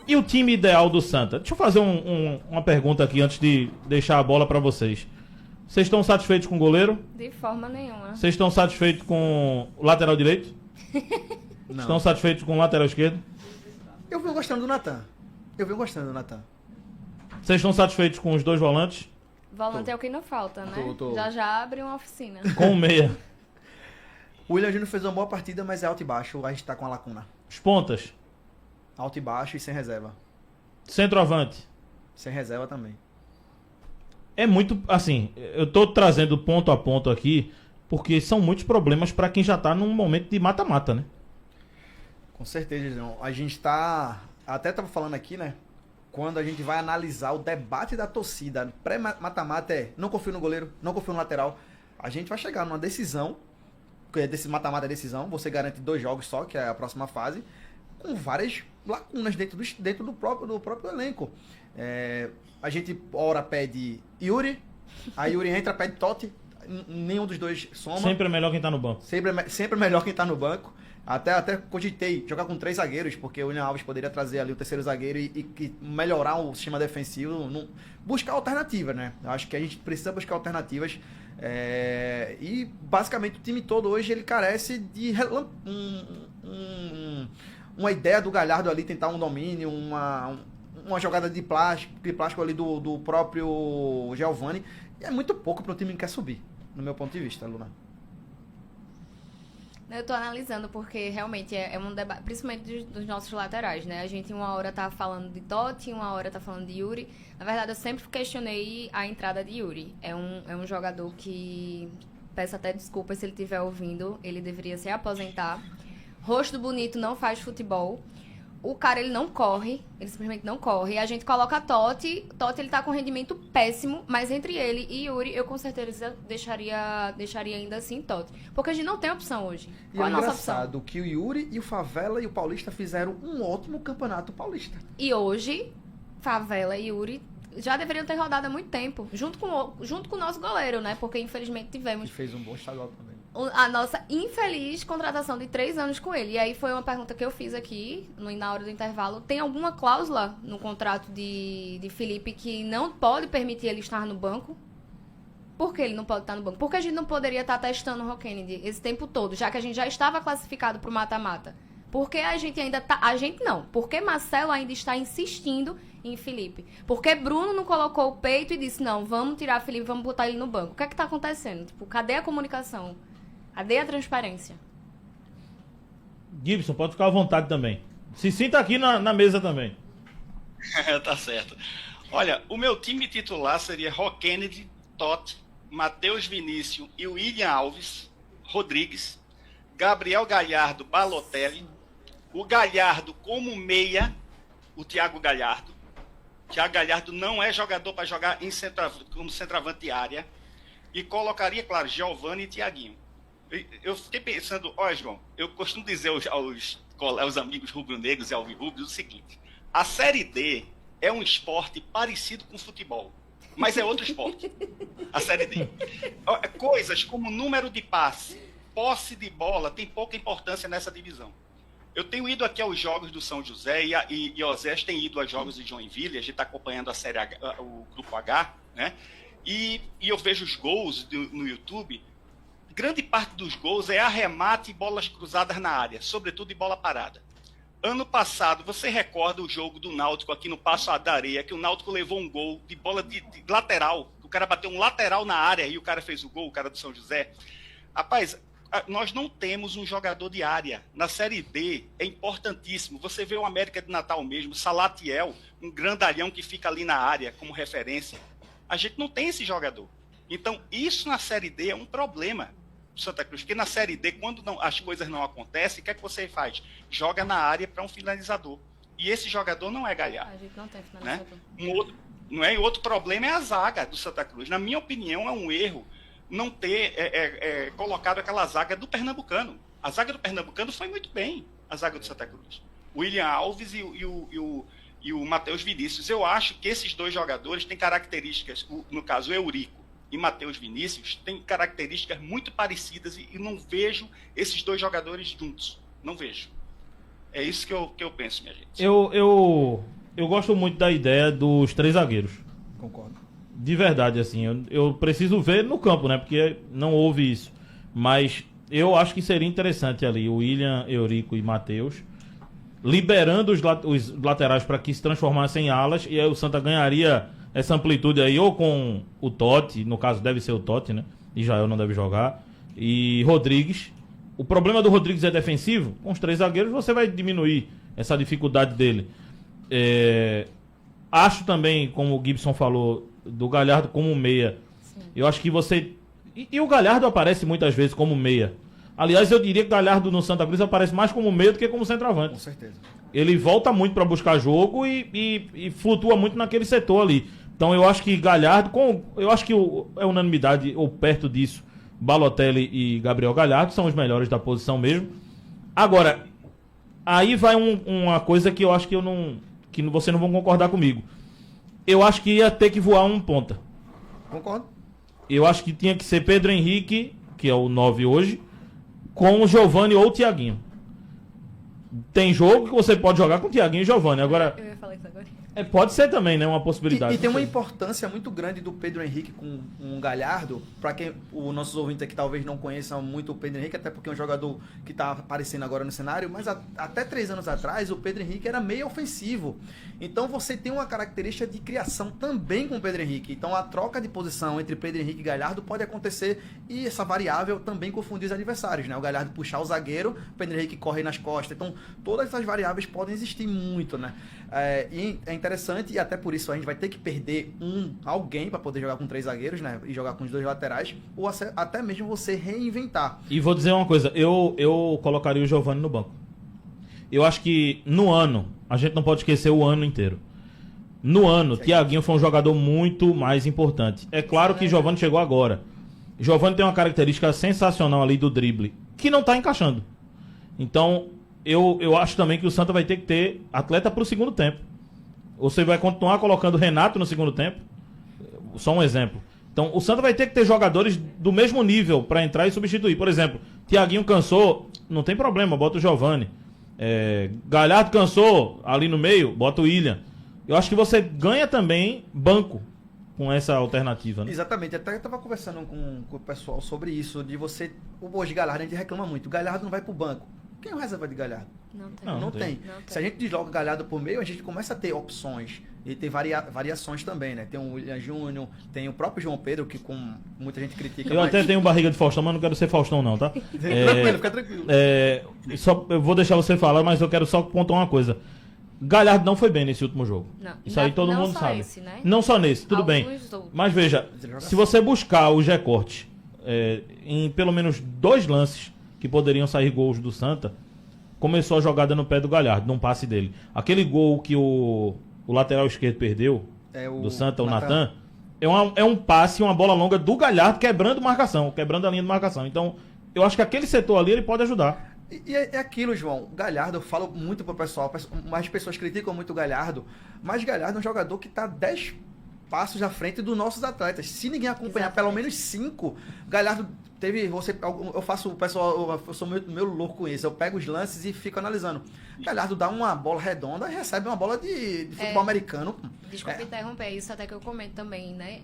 E o time ideal do Santa? Deixa eu fazer uma pergunta aqui antes de deixar a bola para vocês. Vocês estão satisfeitos com o goleiro? De forma nenhuma. Vocês estão satisfeitos com o lateral direito? Não. Estão satisfeitos com o lateral esquerdo? Eu venho gostando do Natan. Vocês estão satisfeitos com os dois volantes? Volante é o que não falta, né? Tô. Já abre uma oficina. Com o meia? O William Júnior fez uma boa partida, mas é alto e baixo. A gente tá com a lacuna. Os pontas? Alto e baixo e sem reserva. Centroavante? Sem reserva também. É muito, assim, eu tô trazendo ponto a ponto aqui, porque são muitos problemas para quem já tá num momento de mata-mata, né? Com certeza, João. A gente tá... Até tava falando aqui, né? Quando a gente vai analisar o debate da torcida pré-mata-mata não confio no goleiro, não confio no lateral. A gente vai chegar numa decisão, desse mata-mata é decisão, você garante 2 jogos só, que é a próxima fase, com várias lacunas dentro do próprio elenco. A gente, ora, pede Yuri, a Yuri entra, pede Totti, nenhum dos dois soma. Sempre é melhor quem tá no banco. Sempre é melhor quem tá no banco. Até cogitei jogar com 3 zagueiros, porque o William Alves poderia trazer ali o terceiro zagueiro e melhorar o sistema defensivo, buscar alternativas, né? Eu acho que a gente precisa buscar alternativas. E basicamente o time todo hoje ele carece de uma ideia do Galhardo ali, tentar um domínio, uma jogada de plástico ali do próprio Giovani. E é muito pouco para um time que quer subir, no meu ponto de vista, Luna. Eu tô analisando porque realmente é um debate, principalmente dos nossos laterais, né? A gente uma hora tá falando de Totti, uma hora tá falando de Yuri. Na verdade, eu sempre questionei a entrada de Yuri. É um jogador que, peço até desculpas se ele estiver ouvindo, ele deveria se aposentar. Rosto bonito não faz futebol. O cara, ele não corre, ele simplesmente não corre. A gente coloca Totti, ele tá com rendimento péssimo, mas entre ele e Yuri, eu com certeza deixaria ainda assim Totti. Porque a gente não tem opção hoje. Qual é a nossa opção? Engraçado que o Yuri e o Favela e o Paulista fizeram um ótimo campeonato paulista. E hoje, Favela e Yuri já deveriam ter rodado há muito tempo, junto com o nosso goleiro, né? Porque infelizmente tivemos... Que fez um bom estadual também. A nossa infeliz contratação de 3 anos com ele. E aí foi uma pergunta que eu fiz aqui, na hora do intervalo. Tem alguma cláusula no contrato de Felipe que não pode permitir ele estar no banco? Por que ele não pode estar no banco? Porque a gente não poderia estar testando o Rock Kennedy esse tempo todo, já que a gente já estava classificado para o mata-mata. Por que a gente ainda tá... A gente não. Por que Marcelo ainda está insistindo em Felipe? Porque Bruno não colocou o peito e disse, não, vamos tirar Felipe, vamos botar ele no banco. O que é que tá acontecendo? Tipo, cadê a comunicação? Cadê a transparência? Gibson, pode ficar à vontade também. Se sinta aqui na mesa também. Tá certo. Olha, o meu time titular seria Rock Kennedy, Totti, Matheus Vinícius e William Alves, Rodrigues, Gabriel Galhardo, Balotelli, o Galhardo como meia, o Thiago Galhardo. Thiago Galhardo não é jogador para jogar como centroavante de área. E colocaria, claro, Giovani e Thiaguinho. Eu fiquei pensando, João, eu costumo dizer aos amigos rubro-negros e alvirrubros o seguinte: a Série D é um esporte parecido com futebol, mas é outro esporte. A Série D. Coisas como número de passe, posse de bola, tem pouca importância nessa divisão. Eu tenho ido aqui aos jogos do São José e Osés tem ido aos jogos de Joinville, a gente está acompanhando a Série H, o Grupo H, né? E eu vejo os gols no YouTube. Grande parte dos gols é arremate e bolas cruzadas na área, sobretudo de bola parada. Ano passado, você recorda o jogo do Náutico aqui no Passo da Areia, que o Náutico levou um gol de bola de lateral, o cara bateu um lateral na área e o cara fez o gol, o cara do São José. Rapaz, nós não temos um jogador de área. Na Série B é importantíssimo. Você vê o América de Natal mesmo, Salatiel, um grandalhão que fica ali na área como referência. A gente não tem esse jogador. Então, isso na Série D é um problema. Santa Cruz, porque na Série D, quando as coisas não acontecem, o que é que você faz? Joga na área para um finalizador. E esse jogador não é Galhardo. A gente não tem finalizador. Né? Outro problema é a zaga do Santa Cruz. Na minha opinião, é um erro não ter colocado aquela zaga do Pernambucano. A zaga do Pernambucano foi muito bem, a zaga do Santa Cruz. O William Alves e o Matheus Vinícius. Eu acho que esses dois jogadores têm características, no caso, o Eurico e Matheus Vinícius têm características muito parecidas e não vejo esses dois jogadores juntos. Não vejo. É isso que eu penso, minha gente. eu gosto muito da ideia dos 3 zagueiros. Concordo. De verdade, assim, eu preciso ver no campo, né? Porque não houve isso. Mas eu acho que seria interessante ali o William, Eurico e Matheus liberando os laterais para que se transformassem em alas, e aí o Santa ganharia essa amplitude aí, ou com o Totti, no caso deve ser o Totti, né? Israel não deve jogar, e Rodrigues. O problema do Rodrigues é defensivo. Com os 3 zagueiros você vai diminuir essa dificuldade dele. Acho também, como o Gibson falou, do Galhardo como meia. Sim. Eu acho que você... E o Galhardo aparece muitas vezes como meia. Aliás, eu diria que o Galhardo no Santa Cruz aparece mais como meia do que como centroavante. Com certeza. Ele volta muito para buscar jogo e flutua muito naquele setor ali. Então eu acho que Galhardo, eu acho que é unanimidade, ou perto disso, Balotelli e Gabriel Galhardo são os melhores da posição mesmo. Agora, aí vai uma coisa que eu acho que vocês não vão concordar comigo. Eu acho que ia ter que voar um ponta. Concordo. Eu acho que tinha que ser Pedro Henrique, que é o 9 hoje, com o Giovani ou o Thiaguinho. Tem jogo que você pode jogar com o Thiaguinho e Giovani. Agora, eu ia falar isso agora. pode ser também, né? Uma possibilidade. E tem uma importância muito grande do Pedro Henrique com o Galhardo. Para quem os nossos ouvintes aqui talvez não conheçam muito o Pedro Henrique, até porque é um jogador que está aparecendo agora no cenário, mas até 3 anos atrás o Pedro Henrique era meio ofensivo. Então você tem uma característica de criação também com o Pedro Henrique. Então a troca de posição entre Pedro Henrique e Galhardo pode acontecer, e essa variável também confundir os adversários, né? O Galhardo puxar o zagueiro, o Pedro Henrique corre nas costas. Então todas essas variáveis podem existir muito, né? E é interessante, e até por isso a gente vai ter que perder alguém para poder jogar com 3 zagueiros, né? E jogar com os 2 laterais, ou até mesmo você reinventar. E vou dizer uma coisa, eu colocaria o Giovani no banco. Eu acho que no ano, a gente não pode esquecer o ano inteiro. No ano, Thiaguinho foi um jogador muito mais importante. É claro que Giovani chegou agora. Giovani tem uma característica sensacional ali do drible, que não está encaixando. Então, eu acho também que o Santa vai ter que ter atleta para o segundo tempo. Você vai continuar colocando Renato no segundo tempo? Só um exemplo. Então, o Santa vai ter que ter jogadores do mesmo nível para entrar e substituir. Por exemplo, Thiaguinho cansou, não tem problema, bota o Giovani. Galhardo cansou, ali no meio, bota o William. Eu acho que você ganha também banco com essa alternativa, né? Exatamente, até eu estava conversando com o pessoal sobre isso, de você... Hoje Galhardo a gente reclama muito, o Galhardo não vai pro banco. Quem é o reserva de Galhardo? Não tem. Não tem. Não tem. Se a gente desloca o Galhardo por meio, a gente começa a ter opções. E tem variações também, né? Tem o William Júnior, tem o próprio João Pedro, que muita gente critica. Eu até tenho barriga de Faustão, mas não quero ser Faustão não, tá? Tranquilo, fica tranquilo. Eu vou deixar você falar, mas eu quero só pontuar uma coisa. Galhardo não foi bem nesse último jogo. Não. Isso aí todo mundo só sabe. Esse, né? Não só nesse, tudo bem. Outros. Mas veja, se você buscar os recortes em pelo menos 2 lances que poderiam sair gols do Santa, começou a jogada no pé do Galhardo, num passe dele. Aquele gol que o lateral esquerdo perdeu, do Santa, o Natan, é um passe, uma bola longa do Galhardo quebrando a linha de marcação. Então, eu acho que aquele setor ali ele pode ajudar. E é aquilo, João. O Galhardo, eu falo muito pro pessoal, mais pessoas criticam muito o Galhardo, mas Galhardo é um jogador que tá 10 passos à frente dos nossos atletas. Se ninguém acompanhar pelo menos 5, Galhardo teve... eu faço o pessoal... Eu sou meu louco com isso. Eu pego os lances e fico analisando. Galhardo dá uma bola redonda e recebe uma bola de futebol americano. Desculpa interromper, isso até que eu comento também, né?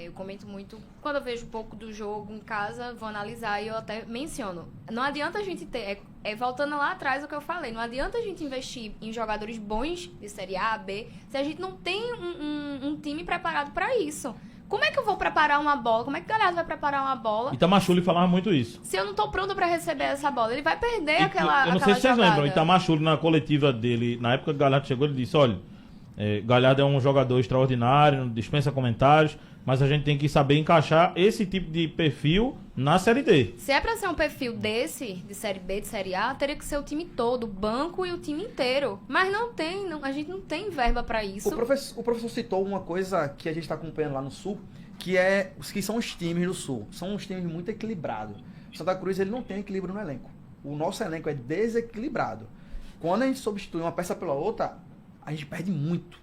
Eu comento muito... Quando eu vejo um pouco do jogo em casa, vou analisar e eu até menciono. Não adianta a gente ter... voltando lá atrás o que eu falei, não adianta a gente investir em jogadores bons de Série A, B, se a gente não tem um time preparado para isso. Como é que eu vou preparar uma bola? Como é que o Galhardo vai preparar uma bola? Itamar Schulli falava muito isso. Se eu não tô pronto para receber essa bola, ele vai perder aquela Eu não sei se vocês lembram, Itamar Schulli na coletiva dele, na época que o Galhardo chegou, ele disse, olha, Galhardo é um jogador extraordinário, dispensa comentários, mas a gente tem que saber encaixar esse tipo de perfil na Série D. Se é pra ser um perfil desse, de Série B, de Série A, teria que ser o time todo, o banco e o time inteiro. Mas não tem, a gente não tem verba pra isso. O professor citou uma coisa que a gente tá acompanhando lá no Sul, que são os times do Sul. São uns times muito equilibrados. Santa Cruz, ele não tem equilíbrio no elenco. O nosso elenco é desequilibrado. Quando a gente substitui uma peça pela outra, a gente perde muito.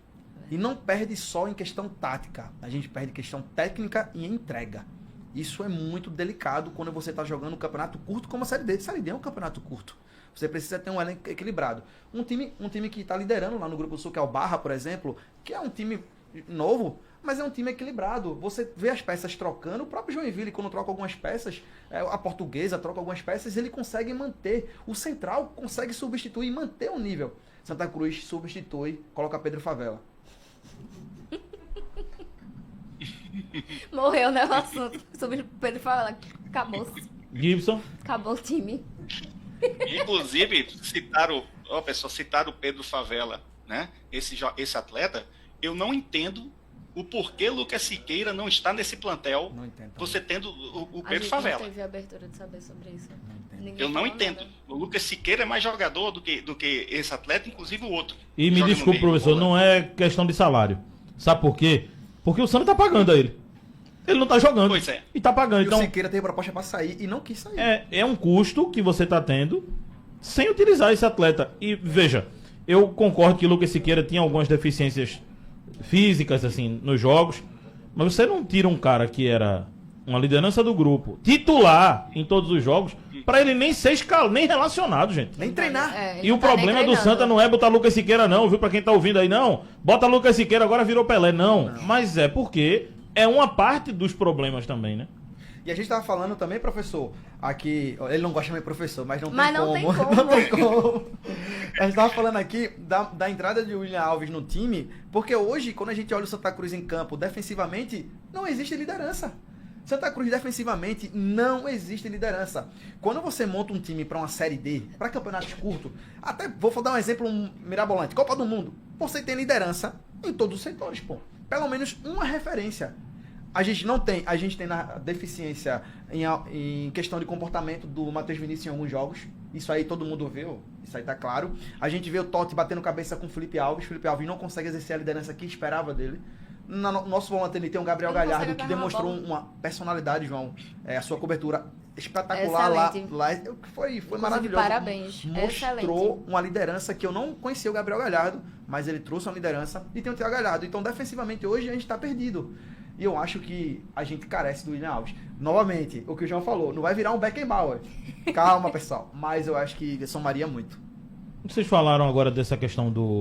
E não perde só em questão tática. A gente perde em questão técnica e entrega. Isso é muito delicado quando você está jogando um campeonato curto como a Série D. A Série D é um campeonato curto. Você precisa ter um elenco equilibrado. Um time que está liderando lá no Grupo Sul, que é o Barra, por exemplo, que é um time novo, mas é um time equilibrado. Você vê as peças trocando, o próprio Joinville, quando troca algumas peças, a Portuguesa troca algumas peças, ele consegue manter. O Central consegue substituir e manter o nível. Santa Cruz substitui, coloca Pedro Favela. Morreu, né, o assunto sobre Pedro Favela. Acabou. Gibson. Acabou o time. Inclusive, citaram o Pedro Favela, né? Esse atleta. Eu não entendo o porquê Lucas Siqueira não está nesse plantel, Não entendo. você tendo o A Pedro gente Favela. não teve a abertura de saber sobre isso. Não entendo. Ninguém Eu não falou entendo. nada. O Lucas Siqueira é mais jogador do que esse atleta, inclusive o outro. E me Joga no desculpe, meio, professor, bola. não é questão de salário. Sabe por quê? Porque o Santa tá pagando a ele. Ele não tá jogando. Pois é. E tá pagando. E Então, o Siqueira teve proposta para sair e não quis sair. é um custo que você tá tendo sem utilizar esse atleta. E veja, eu concordo que o Lucas Siqueira tinha algumas deficiências físicas, assim, nos jogos. Mas você não tira um cara que era uma liderança do grupo, titular em todos os jogos, pra ele nem ser nem relacionado, gente. Nem treinar. É, ele E o não tá nem problema do treinando. Santa não é botar Lucas Siqueira, não, viu? Pra quem tá ouvindo aí, não. Bota Lucas Siqueira, agora virou Pelé. Não. Mas é porque é uma parte dos problemas também, né? E a gente tava falando também, professor, aqui, ó, ele não gosta de chamar de professor, mas não tem Mas não como. tem como. Não tem como. A gente tava falando aqui da entrada de William Alves no time, porque hoje, quando a gente olha o Santa Cruz em campo defensivamente, não existe liderança. Santa Cruz defensivamente não existe liderança. Quando você monta um time para uma Série D, para campeonatos curtos, até vou dar um exemplo mirabolante, Copa do Mundo, você tem liderança em todos os setores, pô. Pelo menos uma referência. A gente tem na deficiência em questão de comportamento do Matheus Vinícius em alguns jogos. Isso aí todo mundo vê, isso aí tá claro. A gente vê o Totti batendo cabeça com o Felipe Alves. Felipe Alves não consegue exercer a liderança que esperava dele. No nosso volante ele tem o Gabriel Ele não Galhardo, consegue que agarrar a demonstrou bola. uma personalidade, João. A sua cobertura espetacular lá. Excelente. Foi Inclusive, maravilhoso. parabéns. Mostrou Excelente. uma liderança que eu não conhecia o Gabriel Galhardo, mas ele trouxe uma liderança e tem o Thiago Galhardo. Então, defensivamente, hoje a gente tá perdido. E eu acho que a gente carece do William Alves. Novamente, o que o João falou, não vai virar um Beckenbauer. Calma, pessoal. Mas eu acho que somaria muito. Vocês falaram agora dessa questão do